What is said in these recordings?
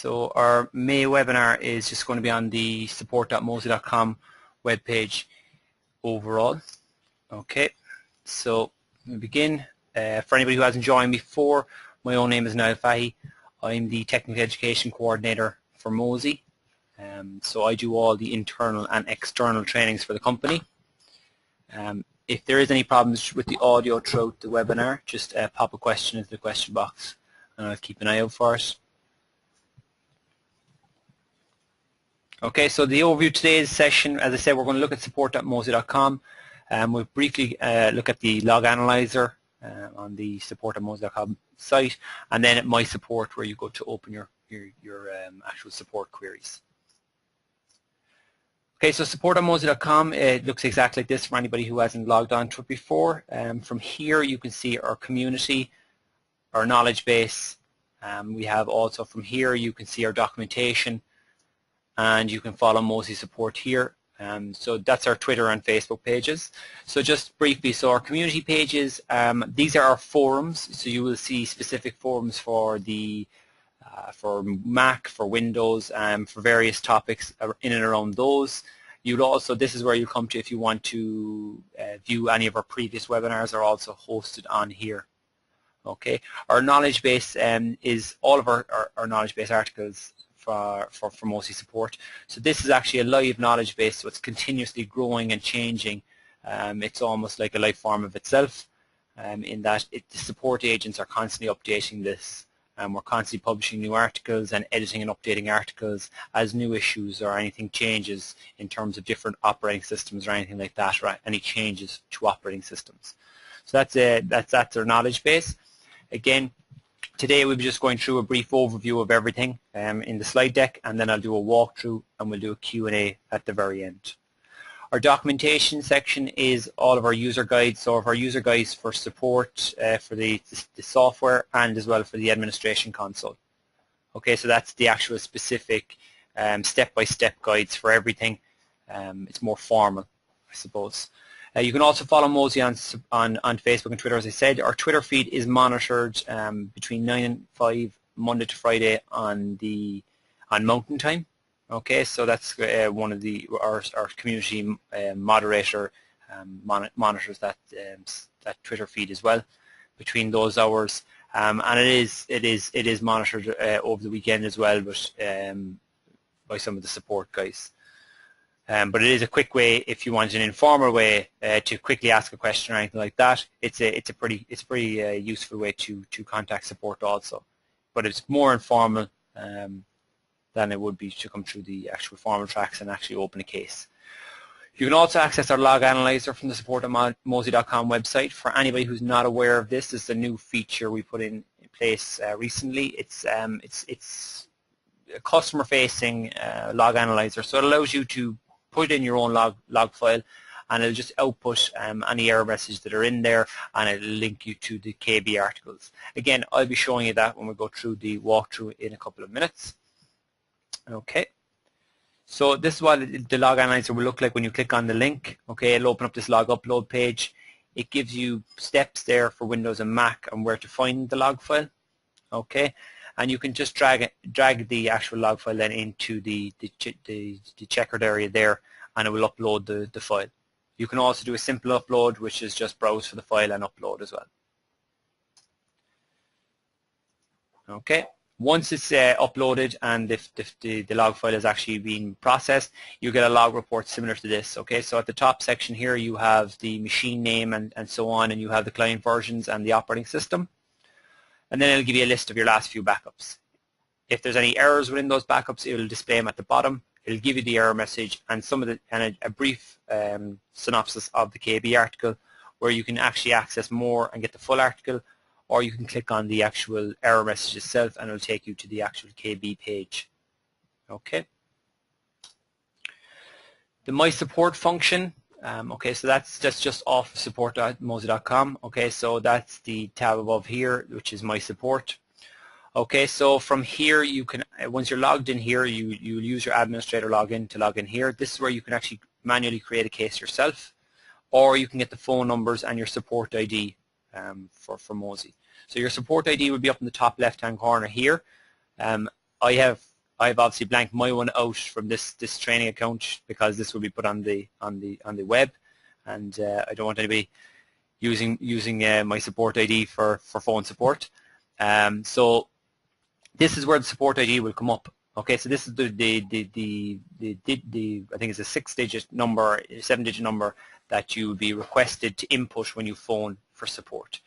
So our May webinar is just going to be on the support.mozy.com webpage overall. Okay, so we begin. For anybody who hasn't joined before, my own name is Niall Fahy. I'm the Technical Education Coordinator for Mozy. So I do all the internal and external trainings for the company. If there is any problems with the audio throughout the webinar, just pop a question into the question box and I'll keep an eye out for it. Okay, so the overview of today's session, as I said, we're going to look at support.mozy.com. We'll briefly look at the log analyzer on the support.mozy.com site, and then at My Support, where you go to open your actual support queries. Okay, so support.mozy.com, it looks exactly like this for anybody who hasn't logged on to it before. From here, you can see our community, our knowledge base. We have also from here, you can see our documentation, and you can follow Mozy support here. So that's our Twitter and Facebook pages. So just briefly, so our community pages, these are our forums. So you will see specific forums for the for Mac, for Windows, for various topics in and around those. You'd also, this is where you come to if you want to view any of our previous webinars, are also hosted on here. Okay, our knowledge base is all of our knowledge base articles for Mozy support. So this is actually a live knowledge base, so it's continuously growing and changing. It's almost like a life form of itself, in that the support agents are constantly updating this. We're constantly publishing new articles and editing and updating articles as new issues or anything changes in terms of different operating systems or anything like that, or any changes to operating systems. So that's our knowledge base. Again, today we'll be just going through a brief overview of everything in the slide deck, and then I'll do a walkthrough and we'll do a Q&A at the very end. Our documentation section is all of our user guides, so of our user guides for support for the software and as well for the administration console. Okay, so that's the actual specific step-by-step guides for everything. It's more formal, I suppose. You can also follow Mozy on Facebook and Twitter, as I said. Our Twitter feed is monitored between 9 and 5 Monday to Friday on Mountain Time. Okay, so that's one of our community moderator monitors that Twitter feed as well between those hours, and it is monitored over the weekend as well, but by some of the support guys. But it is a quick way if you want an informal way to quickly ask a question or anything like that. It's a pretty useful way to contact support also, but it's more informal than it would be to come through the actual formal tracks and actually open a case. You can also access our log analyzer from the support.mozy.com website. For anybody who's not aware of this, it's a new feature we put in place recently. It's a customer-facing log analyzer, so it allows you to put in your own log file, and it'll just output any error message that are in there, and it'll link you to the KB articles. Again, I'll be showing you that when we go through the walkthrough in a couple of minutes. Okay, so this is what the log analyzer will look like when you click on the link. Okay, it'll open up this log upload page. It gives you steps there for Windows and Mac and where to find the log file. Okay, and you can just drag the actual log file then into the checkered area there, and it will upload the file. You can also do a simple upload, which is just browse for the file and upload as well. Okay. Once it's uploaded and if the log file has actually been processed, you get a log report similar to this. Okay, so at the top section here you have the machine name and so on, and you have the client versions and the operating system. And then it'll give you a list of your last few backups. If there's any errors within those backups, it will display them at the bottom. It'll give you the error message and a brief synopsis of the KB article, where you can actually access more and get the full article, or you can click on the actual error message itself and it will take you to the actual KB page. Okay. The My Support function, okay, so that's just off support.mozy.com. Okay, so that's the tab above here, which is My Support. Okay, so from here you can, once you're logged in here, you'll use your administrator login to log in here. This is where you can actually manually create a case yourself, or you can get the phone numbers and your support ID for Mozy. So your support ID will be up in the top left-hand corner here. I have I've obviously blanked my one out from this training account because this will be put on the web, and I don't want anybody using my support ID for phone support. So this is where the support ID will come up. Okay, so this is the I think it's a 6-digit number, 7-digit number that you would be requested to input when you phone for support.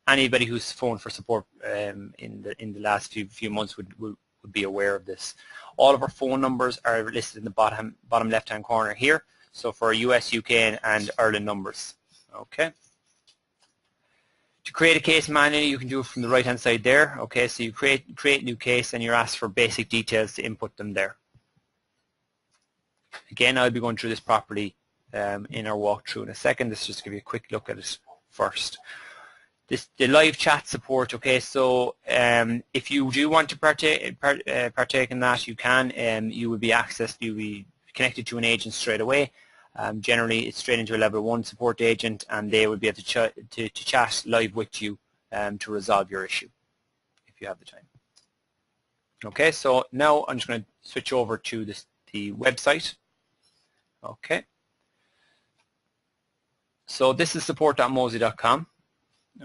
Anybody who's phoned for support in the last few months would be aware of this. All of our phone numbers are listed in the bottom left-hand corner here. So for US, UK, and Ireland numbers. Okay. To create a case manually, you can do it from the right-hand side there. Okay, so you create a new case and you're asked for basic details to input them there. Again, I'll be going through this properly in our walkthrough in a second. Let's just give you a quick look at it first. The live chat support. Okay, so if you do want to partake in that, you can. You will be connected to an agent straight away. Generally, it's straight into a level 1 support agent, and they will be able to chat live with you to resolve your issue if you have the time. Okay, so now I'm just going to switch over to the website. Okay. So this is support.mozy.com.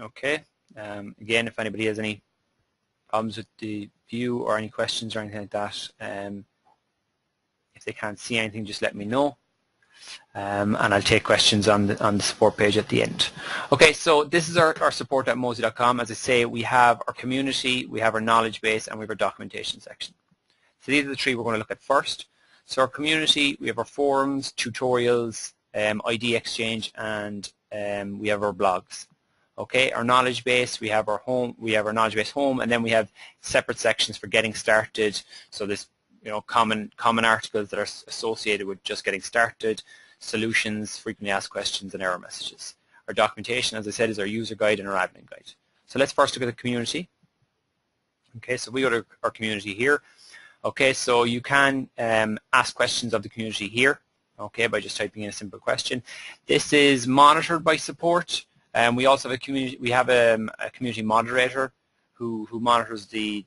Okay. Again, if anybody has any problems with the view or any questions or anything like that, if they can't see anything, just let me know. And I'll take questions on the support page at the end. Okay, so this is our support.mozy.com. As I say, we have our community, we have our knowledge base, and we have our documentation section. So these are the three we're going to look at first. So our community, we have our forums, tutorials, ID exchange, and we have our blogs. Okay, our knowledge base, we have our home, we have our knowledge base home, and then we have separate sections for getting started. So this, common articles that are associated with just getting started, solutions, frequently asked questions, and error messages. Our documentation, as I said, is our user guide and our admin guide. So let's first look at the community. Okay, so we go to our community here. Okay, so you can ask questions of the community here. Okay, by just typing in a simple question. This is monitored by support. We also have a community. We have a community moderator who monitors the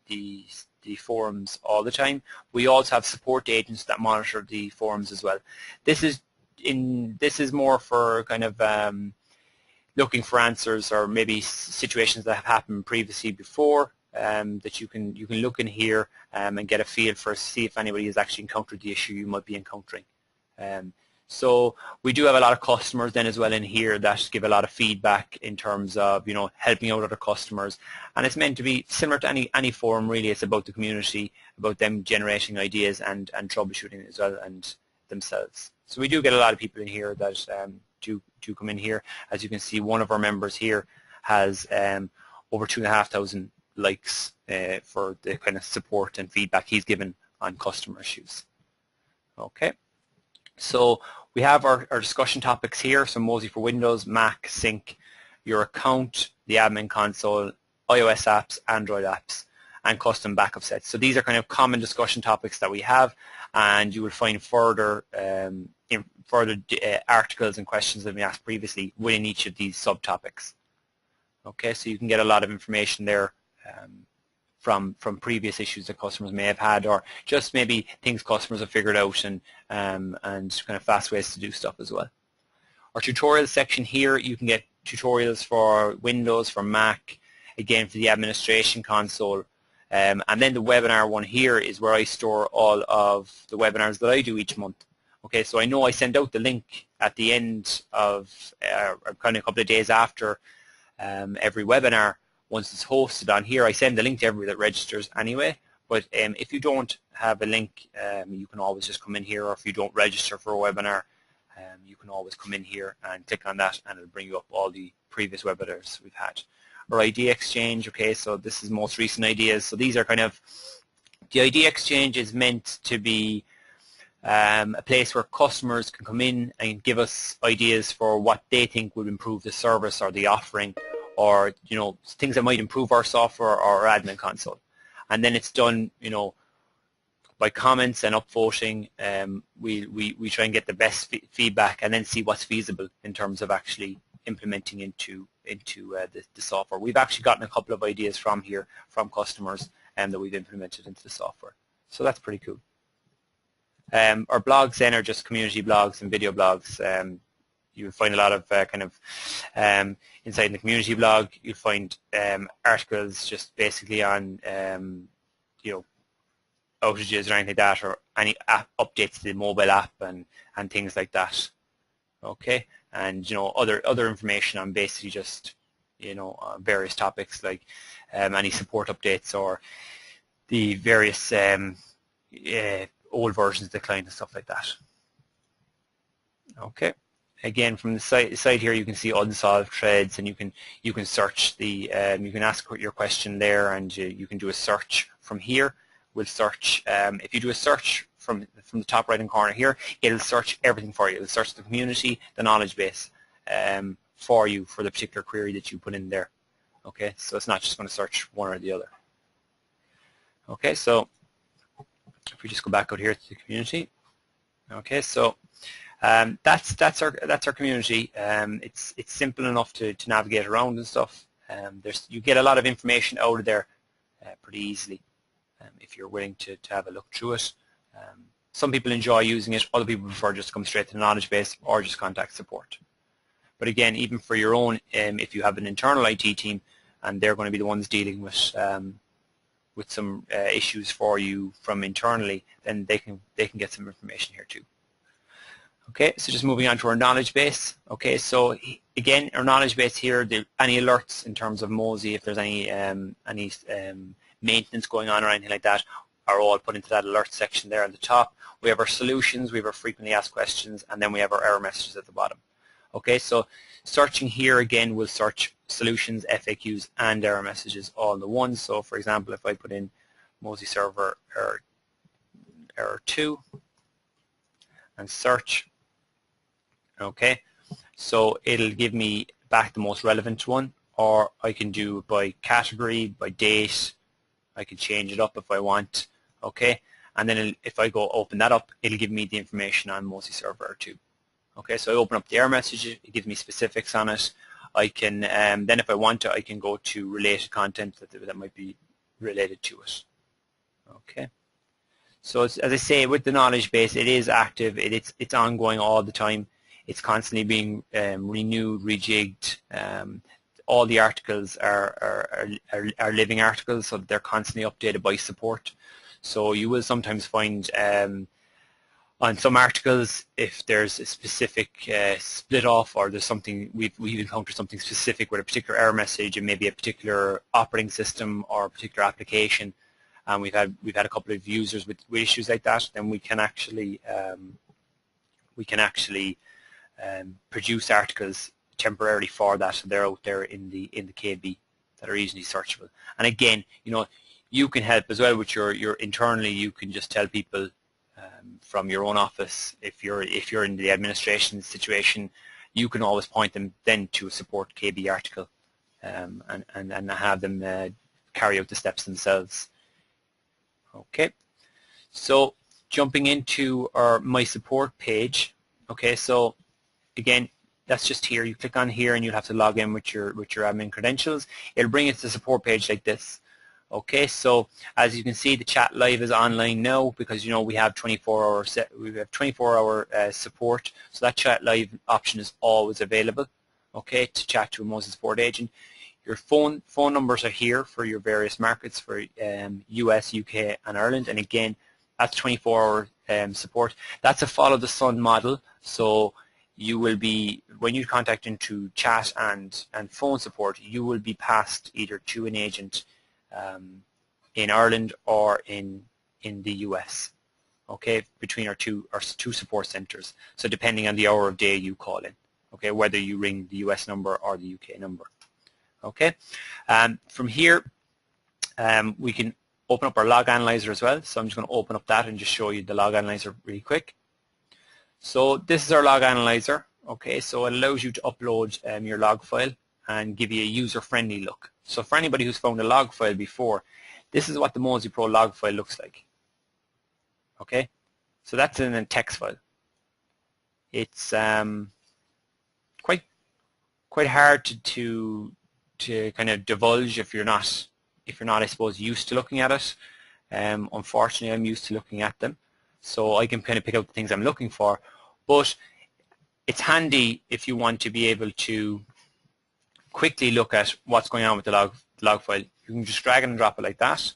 forums all the time. We also have support agents that monitor the forums as well. This is more for kind of looking for answers or maybe situations that have happened previously before that you can look in here and get a feel for, see if anybody has actually encountered the issue you might be encountering. So we do have a lot of customers then as well in here that give a lot of feedback in terms of helping out other customers, and it's meant to be similar to any forum really. It's about the community, about them generating ideas and troubleshooting as well and themselves. So we do get a lot of people in here that do come in here. As you can see, one of our members here has over 2,500 likes for the kind of support and feedback he's given on customer issues. Okay. So we have our discussion topics here, so Mozy for Windows, Mac, Sync, your account, the admin console, iOS apps, Android apps, and custom backup sets. So these are kind of common discussion topics that we have, and you will find further articles and questions that have been asked previously within each of these subtopics. Okay, so you can get a lot of information there from previous issues that customers may have had, or just maybe things customers have figured out and kind of fast ways to do stuff as well. Our tutorial section here, you can get tutorials for Windows, for Mac, again for the administration console, and then the webinar one here is where I store all of the webinars that I do each month. Okay, so I know I send out the link at the end of kind of a couple of days after every webinar. Once it's hosted on here, I send the link to everybody that registers anyway, but if you don't have a link, you can always just come in here, or if you don't register for a webinar, you can always come in here and click on that and it'll bring you up all the previous webinars we've had. Our ID exchange, okay, so this is most recent ideas. So these are kind of, the ID exchange is meant to be a place where customers can come in and give us ideas for what they think would improve the service or the offering, or things that might improve our software or our admin console. And then it's done by comments and upvoting. We try and get the best feedback and then see what's feasible in terms of actually implementing into the software. We've actually gotten a couple of ideas from here from customers that we've implemented into the software. So that's pretty cool. Our blogs then are just community blogs and video blogs. You'll find a lot of inside the community blog. You'll find articles just basically on outages or anything like that, or any app updates to the mobile app and things like that. Okay, and other information on basically just various topics like any support updates or the various old versions of the client and stuff like that. Okay. Again, from the side here, you can see unsolved threads, and you can search the you can ask your question there, and you can do a search from here. We'll search if you do a search from the top right hand corner here, it'll search everything for you. It'll search the community, the knowledge base for you for the particular query that you put in there. Okay, so it's not just going to search one or the other. Okay, so if we just go back out here to the community. Okay, so that's our community. It's simple enough to navigate around and stuff. You get a lot of information out of there pretty easily if you're willing to have a look through it. Some people enjoy using it. Other people prefer just to come straight to the knowledge base or just contact support. But again, even for your own, if you have an internal IT team and they're going to be the ones dealing with some issues for you from internally, then they can get some information here too. Okay, so just moving on to our knowledge base. Okay, so again, our knowledge base here, any alerts in terms of Mozy, if there's any maintenance going on or anything like that, are all put into that alert section there at the top. We have our solutions, we have our frequently asked questions, and then we have our error messages at the bottom. Okay, so searching here again will search solutions, FAQs, and error messages all in the one. So for example, if I put in Mozy server error 2 and search, okay, so it'll give me back the most relevant one, or I can do it by category, by date. I can change it up if I want, okay, and then if I go open that up, it'll give me the information on Mozy server 2. Okay, so I open up the error message, it gives me specifics on it. I can then if I want to, I can go to related content that might be related to it. Okay, so as I say, with the knowledge base, it is active, it's ongoing all the time. It's constantly being renewed, rejigged. All the articles are living articles, so they're constantly updated by support. So you will sometimes find on some articles, if there's a specific split off, or there's something we've encountered something specific with a particular error message, and maybe a particular operating system or a particular application, and we've had a couple of users with issues like that, then we can actually produce articles temporarily for that, so they're out there in the KB that are easily searchable. And again, you can help as well with your internally. You can just tell people from your own office, if you're in the administration situation, you can always point them then to a support KB article and have them carry out the steps themselves. Okay, so jumping into our My Support page. Okay, so again, that's just here. You click on here and you'll have to log in with your admin credentials. It'll bring you to the support page like this. Okay, so as you can see, the chat live is online now because we have 24-hour support. So that chat live option is always available. Okay, to chat to a Mozy support agent. Your phone numbers are here for your various markets for US, UK, and Ireland. And again, that's 24-hour support. That's a follow the sun model. So you will be, when you contact into chat and phone support, you will be passed either to an agent in Ireland or in the US, okay, between our two support centers. So depending on the hour of day you call in, okay, whether you ring the US number or the UK number, okay. From here, we can open up our log analyzer as well. So I'm just going to open up that and just show you the log analyzer really quick. So this is our log analyzer, okay, so it allows you to upload your log file and give you a user-friendly look. So for anybody who's found a log file before, this is what the Mozy Pro log file looks like. Okay, so that's in a text file. It's quite hard to kind of divulge if you're not, I suppose, used to looking at it. Unfortunately, I'm used to looking at them, so I can kind of pick out the things I'm looking for. But it's handy if you want to be able to quickly look at what's going on with the log file. You can just drag and drop it like that.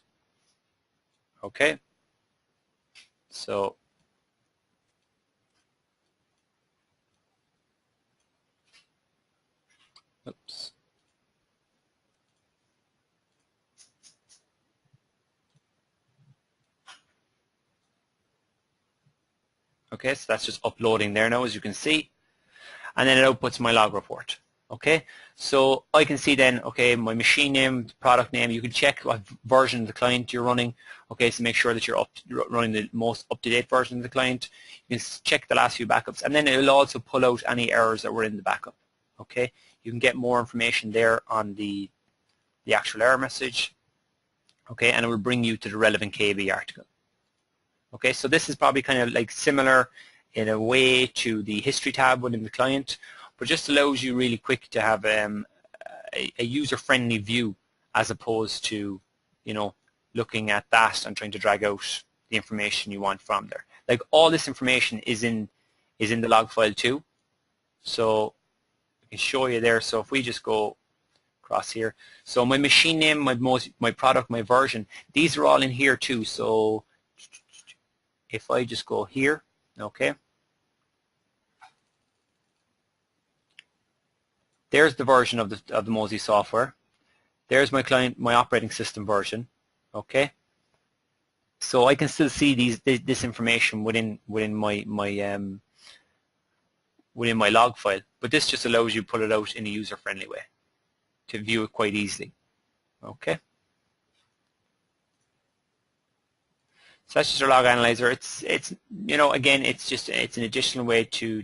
Okay. So oops. Okay, so that's just uploading there now, as you can see. And then it outputs my log report. Okay, so I can see then, okay, my machine name, product name. You can check what version of the client you're running. Okay, so make sure that you're running the most up-to-date version of the client. You can check the last few backups, and then it will also pull out any errors that were in the backup. Okay, you can get more information there on the actual error message. Okay, and it will bring you to the relevant KB article. Okay, so this is probably kind of like similar in a way to the history tab within the client, but just allows you really quick to have a user-friendly view as opposed to, you know, looking at that and trying to drag out the information you want from there. Like all this information is in the log file too. So I can show you there. So if we just go across here, so my machine name, my product, my version, these are all in here too. So if I just go here, okay, there's the version of the Mozy software. There's my client, my operating system version, okay. So I can still see this information within my within my log file, but this just allows you to pull it out in a user-friendly way to view it quite easily, okay. So that's just our log analyzer. It's you know, again, it's an additional way to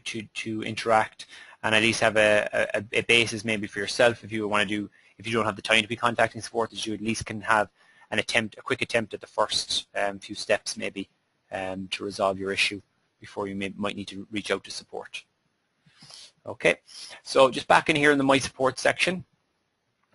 interact and at least have a basis maybe for yourself if you want to do, if you don't have the time to be contacting support, that you at least can have a quick attempt at the first few steps maybe to resolve your issue before you might need to reach out to support. Okay, so just back in here in the My Support section.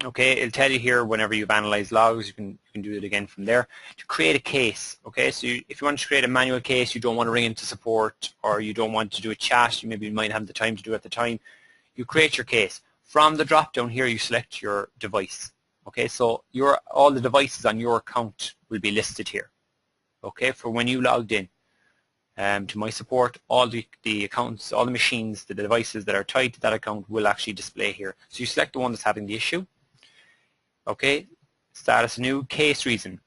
Okay, it'll tell you here whenever you've analyzed logs, you can do it again from there. To create a case, okay, so if you want to create a manual case, you don't want to ring into support, or you don't want to do a chat, you might have the time to do it at the time, you create your case. From the drop down here, you select your device. Okay, so all the devices on your account will be listed here. Okay, for when you logged in to My Support, all the accounts, all the machines, the devices that are tied to that account will actually display here. So you select the one that's having the issue. Okay, status new, case reason.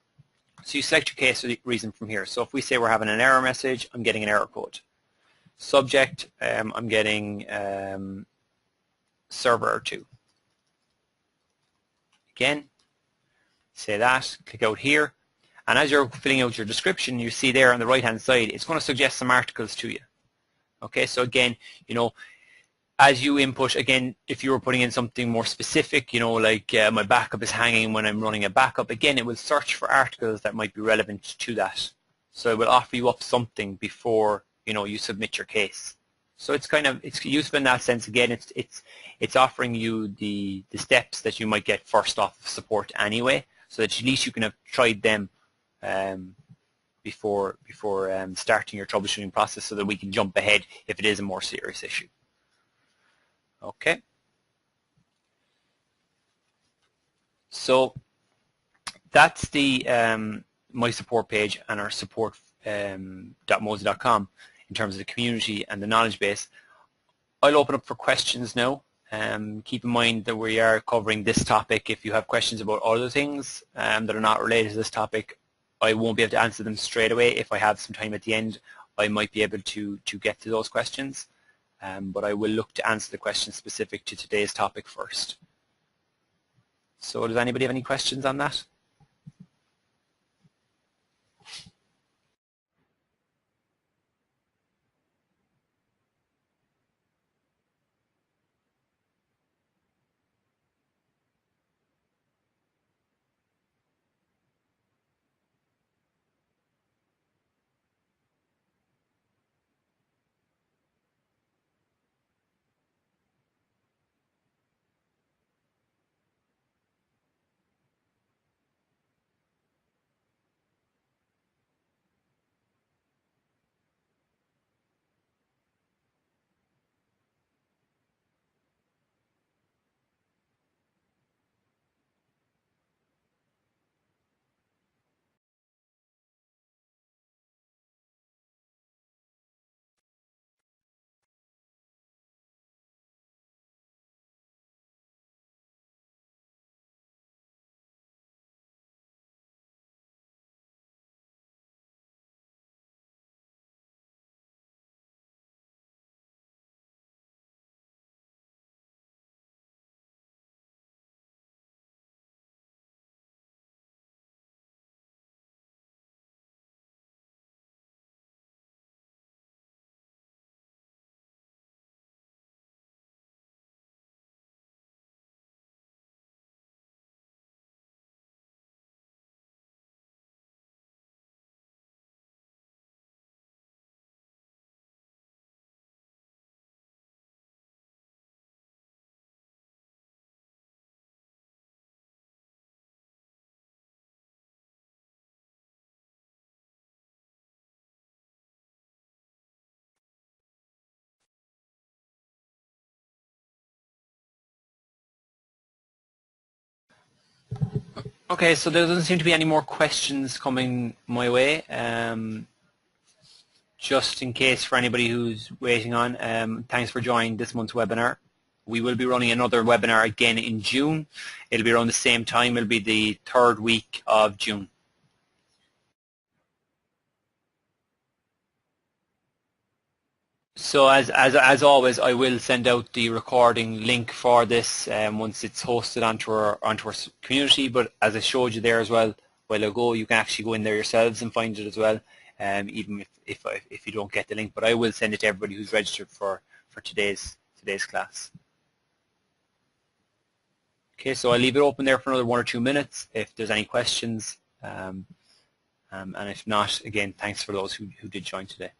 So you select your case reason from here. So if we say we're having an error message, I'm getting an error code. Subject, I'm getting server error 2. Again, say that, click out here, and as you're filling out your description, you see there on the right hand side, it's going to suggest some articles to you. Okay, so again, you know, as you input, again, if you were putting in something more specific, you know, like my backup is hanging when I'm running a backup, again, it will search for articles that might be relevant to that. So it will offer you up something before, you know, you submit your case. So it's useful in that sense. Again, it's offering you the steps that you might get first off of support anyway, so that at least you can have tried them before starting your troubleshooting process, so that we can jump ahead if it is a more serious issue. Okay, so that's the My Support page and our support.mozy.com in terms of the community and the knowledge base. I'll open up for questions now. Keep in mind that we are covering this topic. If you have questions about other things that are not related to this topic, I won't be able to answer them straight away. If I have some time at the end, I might be able to get to those questions. But I will look to answer the questions specific to today's topic first. So does anybody have any questions on that? Okay, so there doesn't seem to be any more questions coming my way. Just in case for anybody who's waiting on, thanks for joining this month's webinar. We will be running another webinar again in June. It'll be around the same time. It'll be the 3rd week of June. So as always, I will send out the recording link for this once it's hosted onto our community. But as I showed you there as well a while ago, you can actually go in there yourselves and find it as well, even if you don't get the link. But I will send it to everybody who's registered for today's class. Okay, so I'll leave it open there for another 1 or 2 minutes if there's any questions, and if not, again, thanks for those who did join today.